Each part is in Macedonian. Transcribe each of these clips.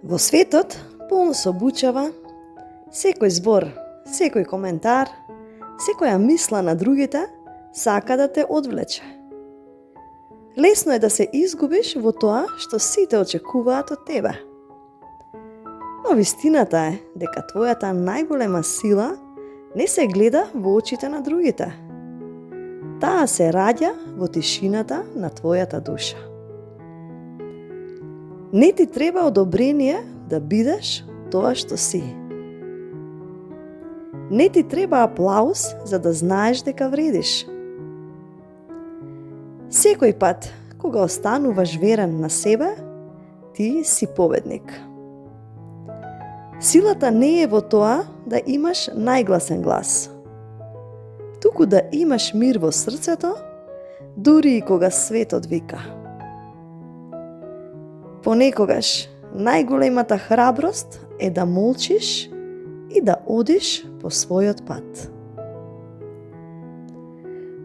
Во светот, полно со бучава, секој збор, секој коментар, секоја мисла на другите сака да те одвлече. Лесно е да се изгубиш во тоа што сите очекуваат од тебе. Но вистината е дека твојата најголема сила не се гледа во очите на другите. Таа се раѓа во тишината на твојата душа. Не ти треба одобрение да бидеш тоа што си. Не ти треба аплауз за да знаеш дека вредиш. Секој пат кога остануваш верен на себе, ти си победник. Силата не е во тоа да имаш најгласен глас, туку да имаш мир во срцето, дури и кога светот вика. Понекогаш најголемата храброст е да молчиш и да одиш по својот пат.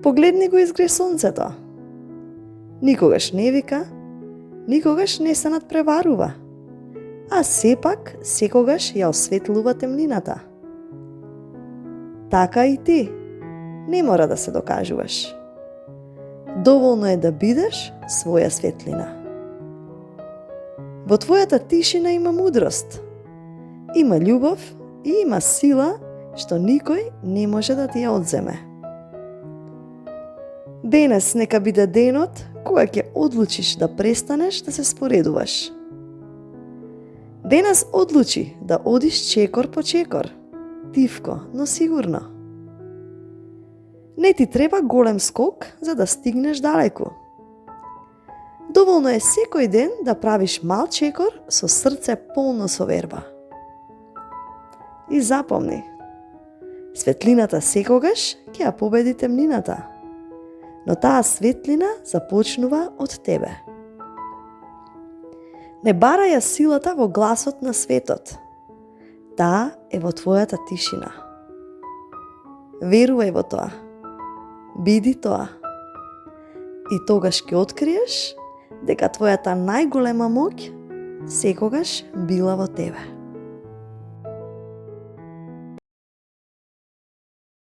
Погледни го изгре сонцето. Никогаш не вика, никогаш не се надпреварува, а сепак секогаш ја осветлува темнината. Така и ти, не мора да се докажуваш. Доволно е да бидеш своја светлина. Во твојата тишина има мудрост, има љубов и има сила што никој не може да ти ја одземе. Денес нека биде денот кога ќе одлучиш да престанеш да се споредуваш. Денес одлучи да одиш чекор по чекор, тивко, но сигурно. Не ти треба голем скок за да стигнеш далеку. Доволно е секој ден да правиш мал чекор со срце полно со верба. И запомни, светлината секогаш ќе ја победи темнината, но таа светлина започнува од тебе. Не барај ја силата во гласот на светот. Таа е во твојата тишина. Верувај во тоа. Биди тоа. И тогаш ќе откриеш дека твојата најголема моќ секогаш била во тебе.